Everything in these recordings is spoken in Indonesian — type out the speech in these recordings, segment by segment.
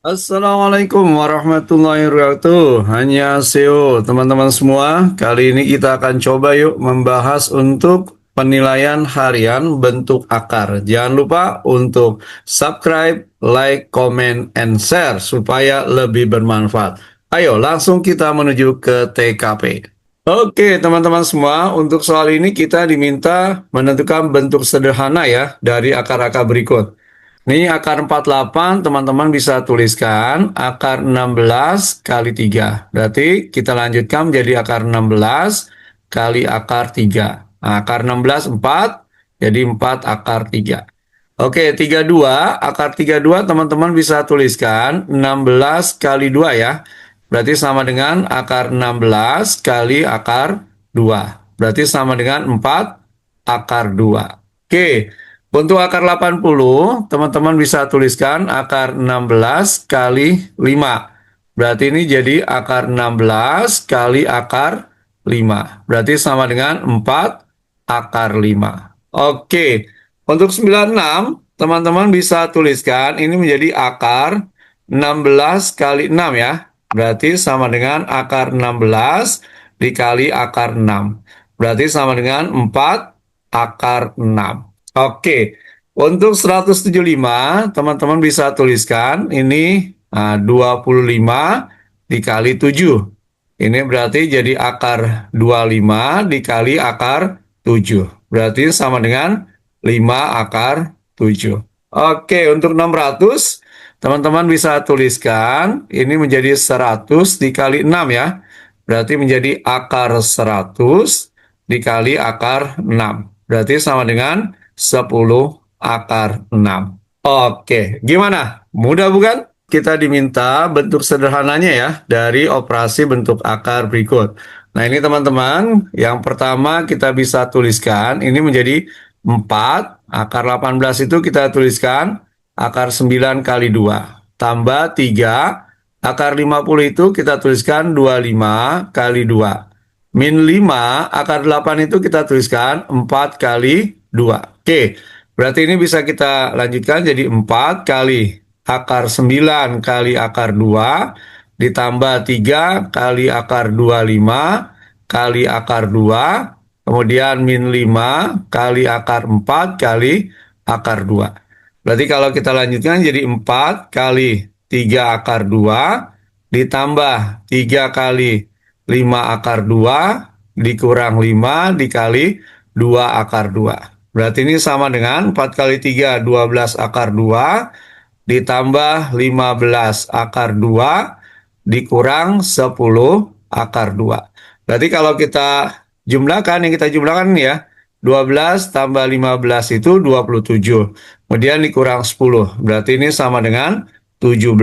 Assalamualaikum warahmatullahi wabarakatuh. Hanya SEO teman-teman semua. Kali ini kita akan coba yuk membahas untuk penilaian harian bentuk akar. Jangan lupa untuk subscribe, like, comment, and share supaya lebih bermanfaat. Ayo langsung kita menuju ke TKP. Oke teman-teman semua, untuk soal ini kita diminta menentukan bentuk sederhana ya dari akar-akar berikut. Ini akar 48, teman-teman bisa tuliskan akar 16 kali 3. Berarti kita lanjutkan menjadi akar 16 kali akar 3. Nah, akar 16, 4, jadi 4 akar 3. Oke, 32, akar 32 teman-teman bisa tuliskan 16 kali 2 ya. Berarti sama dengan akar 16 kali akar 2. Berarti sama dengan 4 akar 2. Oke, untuk akar 80, teman-teman bisa tuliskan akar 16 kali 5. Berarti ini jadi akar 16 kali akar 5. Berarti sama dengan 4 akar 5. Oke, untuk 96, teman-teman bisa tuliskan ini menjadi akar 16 kali 6 ya. Berarti sama dengan akar 16 dikali akar 6. Berarti sama dengan 4 akar 6. Oke, untuk 175, teman-teman bisa tuliskan ini 25 dikali 7. Ini berarti jadi akar 25 dikali akar 7. Berarti sama dengan 5 akar 7. Oke, untuk 600, teman-teman bisa tuliskan ini menjadi 100 dikali 6 ya. Berarti menjadi akar 100 dikali akar 6. Berarti sama dengan 10 akar 6. Oke, gimana? Mudah bukan? Kita diminta bentuk sederhananya ya dari operasi bentuk akar berikut. Nah ini teman-teman, yang pertama kita bisa tuliskan ini menjadi 4, akar 18 itu kita tuliskan akar 9 kali 2. Tambah 3, akar 50 itu kita tuliskan 25 kali 2. Min 5, akar 8 itu kita tuliskan 4 kali 2. Oke, berarti ini bisa kita lanjutkan jadi 4 kali akar 9 kali akar 2 ditambah 3 kali akar 25 kali akar 2, kemudian min 5 kali akar 4 kali akar 2. Berarti kalau kita lanjutkan jadi 4 kali 3 akar 2 ditambah 3 kali 5 akar 2 dikurang 5 dikali 2 akar 2. Berarti ini sama dengan 4 kali 3, 12 akar 2 ditambah 15 akar 2 dikurang 10 akar 2. Berarti kalau kita jumlahkan, yang kita jumlahkan ya, 12 tambah 15 itu 27. Kemudian dikurang 10. Berarti ini sama dengan 17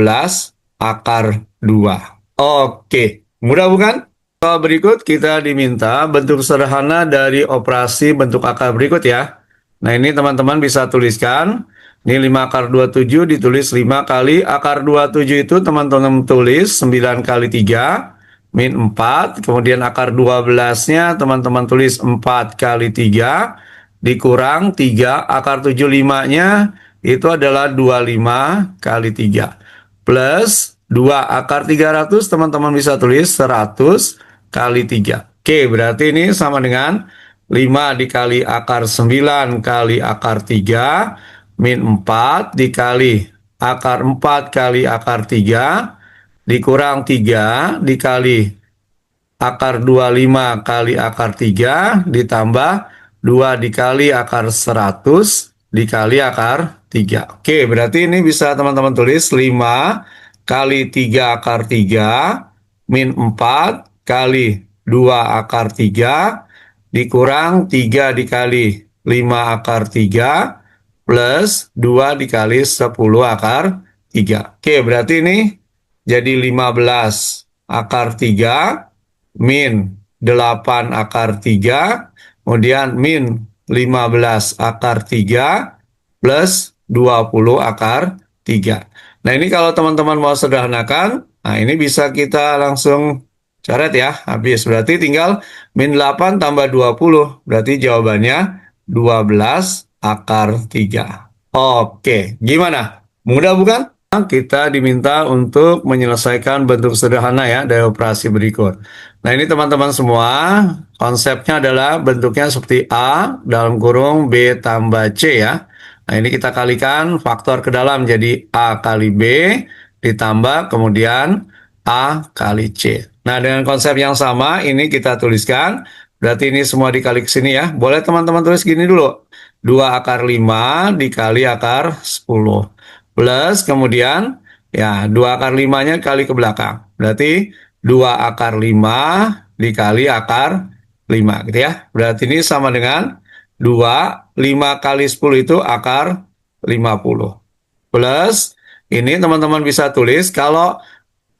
akar 2. Oke, mudah bukan? Soal berikut kita diminta bentuk sederhana dari operasi bentuk akar berikut ya. Nah ini teman-teman bisa tuliskan. Ini 5 akar 27 ditulis 5 kali akar 27 itu teman-teman tulis 9 kali 3 min 4. Kemudian akar 12-nya teman-teman tulis 4 kali 3 dikurang 3. Akar 75-nya itu adalah 25 kali 3. Plus 2 akar 300 teman-teman bisa tulis 100 kali 3. Oke, berarti ini sama dengan 5 dikali akar 9 kali akar 3 min 4 dikali akar 4 kali akar 3 dikurang 3 dikali akar 25 kali akar 3 ditambah 2 dikali akar 100 dikali akar 3. Oke, berarti ini bisa teman-teman tulis 5 kali 3 akar 3 min 4 kali 2 akar 3 dikurang 3 dikali 5 akar 3 plus 2 dikali 10 akar 3. Oke, berarti ini jadi 15 akar 3 min 8 akar 3, kemudian min 15 akar 3 plus 20 akar 3. Nah ini kalau teman-teman mau sederhanakan, nah ini bisa kita langsung coret ya, habis. Berarti tinggal min 8 tambah 20, berarti jawabannya 12 akar 3. Oke, gimana? Mudah bukan? kita diminta untuk menyelesaikan bentuk sederhana ya dari operasi berikut. Nah ini teman-teman semua, konsepnya adalah bentuknya seperti A dalam kurung B tambah C ya. Nah ini kita kalikan faktor ke dalam jadi A kali B ditambah kemudian A kali C. Nah dengan konsep yang sama ini kita tuliskan, berarti ini semua dikali ke sini ya. Boleh teman-teman tulis gini dulu, 2 akar 5 dikali akar 10. Plus kemudian ya 2 akar 5-nya kali ke belakang. Berarti 2 akar 5 dikali akar 5 gitu ya. Berarti ini sama dengan 5 kali 10 itu akar 50. Plus ini teman-teman bisa tulis kalau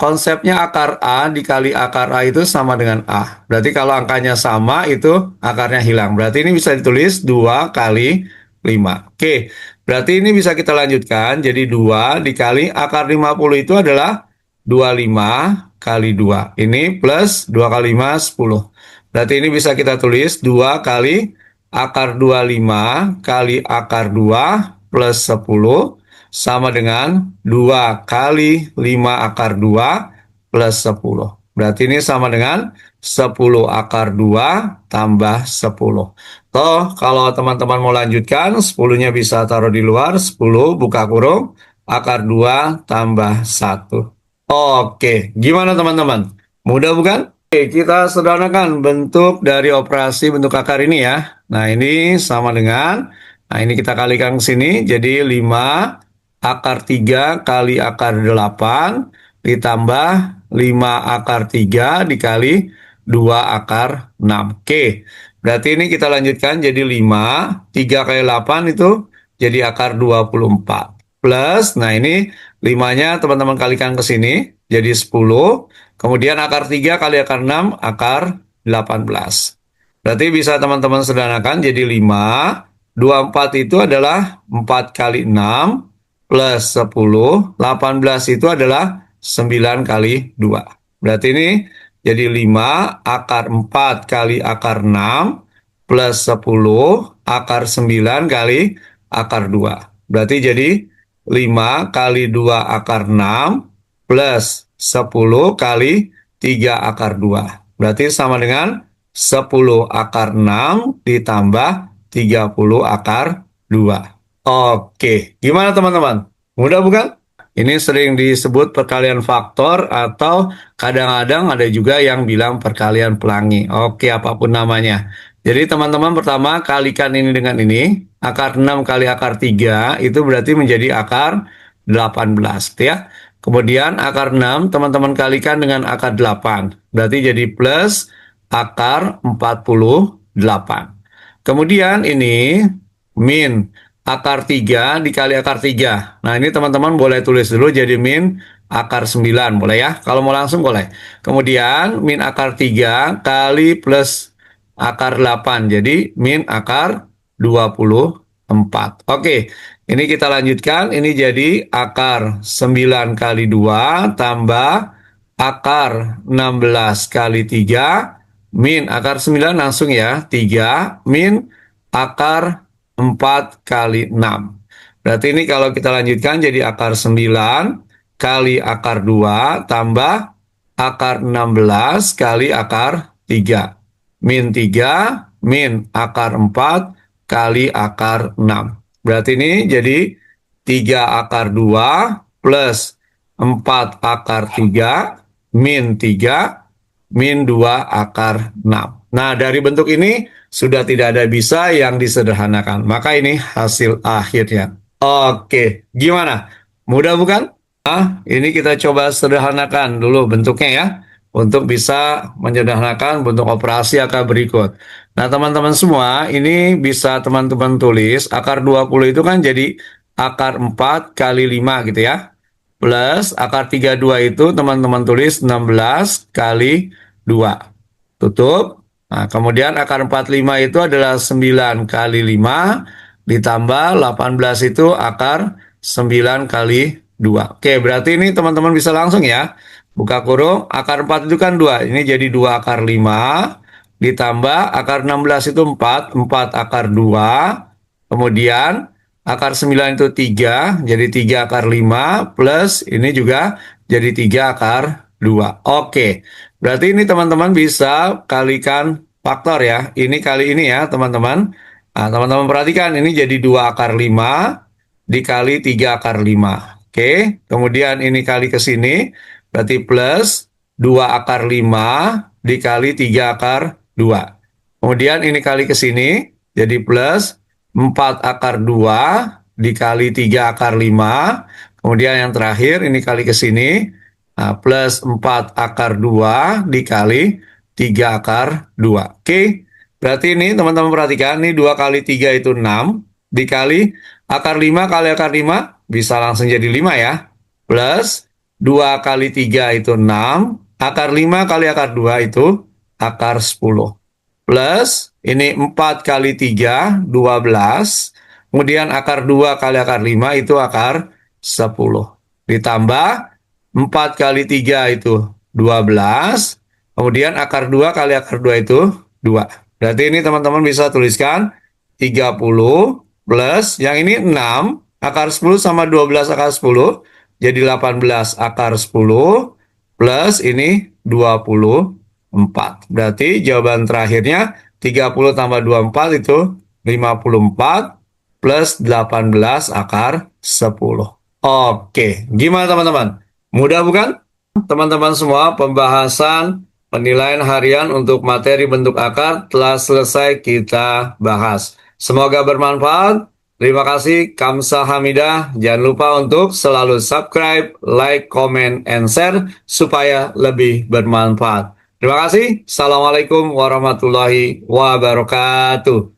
konsepnya akar A dikali akar A itu sama dengan A. Berarti kalau angkanya sama itu akarnya hilang. Berarti ini bisa ditulis 2 kali 5. Oke, berarti ini bisa kita lanjutkan. Jadi 2 dikali akar 50 itu adalah 25 kali 2. Ini plus 2 kali 5, 10. Berarti ini bisa kita tulis 2 kali akar 25 kali akar 2 plus 10 sama dengan 2 kali 5 akar 2 plus 10. Berarti ini sama dengan 10 akar 2 tambah 10. Toh, kalau teman-teman mau lanjutkan, 10-nya bisa taruh di luar, 10 buka kurung, akar 2 tambah 1. Oke, gimana teman-teman? Mudah bukan? Oke, kita sederhanakan bentuk dari operasi bentuk akar ini ya. Nah, ini sama dengan, nah ini kita kalikan ke sini, jadi 5 akar 3 kali akar 8 ditambah 5 akar 3 dikali 2 akar 6. Oke, berarti ini kita lanjutkan jadi 5, 3 kali 8 itu jadi akar 24. Plus, nah ini 5-nya teman-teman kalikan ke sini, jadi 10. Kemudian akar 3 kali akar 6, akar 18. Berarti bisa teman-teman sederhanakan jadi 5. 24 itu adalah 4 kali 6 plus 10. 18 itu adalah 9 kali 2. Berarti ini jadi 5 akar 4 kali akar 6 plus 10 akar 9 kali akar 2. Berarti jadi 5 kali 2 akar 6 plus 10 kali 3 akar 2. Berarti sama dengan 10 akar 6 ditambah 30 akar 2. Oke, gimana teman-teman? Mudah bukan? Ini sering disebut perkalian faktor atau kadang-kadang ada juga yang bilang perkalian pelangi. Oke, apapun namanya. Jadi teman-teman pertama kalikan ini dengan ini. Akar 6 kali akar 3 itu berarti menjadi akar 18 ya. Kemudian akar 6 teman-teman kalikan dengan akar 8. Berarti jadi plus akar 48. Kemudian ini min akar 3 dikali akar 3. Nah ini teman-teman boleh tulis dulu jadi min akar 9. Boleh ya? Kalau mau langsung boleh. Kemudian min akar 3 kali plus akar 8. Jadi min akar 24. Oke, ini kita lanjutkan. Ini jadi akar 9 kali 2 tambah akar 16 kali 3 min akar 9 langsung ya. 3 min akar 4 kali 6. Berarti ini kalau kita lanjutkan jadi akar 9 kali akar 2 tambah akar 16 kali akar 3. Min 3 min akar 4 kali akar 6. Berarti ini jadi 3 akar 2 plus 4 akar 3 min 3 min 2 akar 6. Nah, dari bentuk ini sudah tidak ada bisa yang disederhanakan. Maka ini hasil akhirnya. Oke, gimana? Mudah bukan? Nah, ini kita coba sederhanakan dulu bentuknya ya. Untuk bisa menyederhanakan bentuk operasi akar berikut. Nah, teman-teman semua, ini bisa teman-teman tulis. Akar 20 itu kan jadi akar 4 kali 5 gitu ya. Plus akar 32 itu teman-teman tulis 16 kali 2. Tutup. Nah, kemudian akar 45 itu adalah 9 kali 5 ditambah 18 itu akar 9 kali 2. Oke, berarti ini teman-teman bisa langsung ya. Buka kurung, akar 4 itu kan 2. Ini jadi 2 akar 5 ditambah akar 16 itu 4, 4 akar 2. Kemudian akar 9 itu 3, jadi 3 akar 5, plus ini juga jadi 3 akar 2. Oke, berarti ini teman-teman bisa kalikan faktor ya. Ini kali ini ya teman-teman. Nah, teman-teman perhatikan ini jadi 2 akar 5 dikali 3 akar 5. Oke, kemudian ini kali ke sini, berarti plus 2 akar 5 dikali 3 akar 2. Kemudian ini kali ke sini, jadi plus 4 akar 2 dikali 3 akar 5. Kemudian yang terakhir ini kali ke sini, nah, plus 4 akar 2 dikali 3 akar 2. Oke, berarti ini teman-teman perhatikan, ini 2 kali 3 itu 6, dikali akar 5 kali akar 5, bisa langsung jadi 5 ya. Plus 2 kali 3 itu 6, akar 5 kali akar 2 itu akar 10. Plus, ini 4 kali 3, 12. Kemudian akar 2 kali akar 5 itu akar 10. Ditambah 4 kali 3 itu 12. Kemudian akar 2 kali akar 2 itu 2. Berarti ini teman-teman bisa tuliskan 30 plus, yang ini 6. Akar 10 sama 12 akar 10. Jadi 18 akar 10. Plus ini 24. Berarti jawaban terakhirnya 30 tambah 24 itu 54 plus 18 akar 10. Oke, gimana teman-teman? Mudah bukan? Teman-teman semua, pembahasan penilaian harian untuk materi bentuk akar telah selesai kita bahas. Semoga bermanfaat. Terima kasih, Kamsahamnida. Jangan lupa untuk selalu subscribe, like, comment, and share supaya lebih bermanfaat. Terima kasih. Assalamualaikum warahmatullahi wabarakatuh.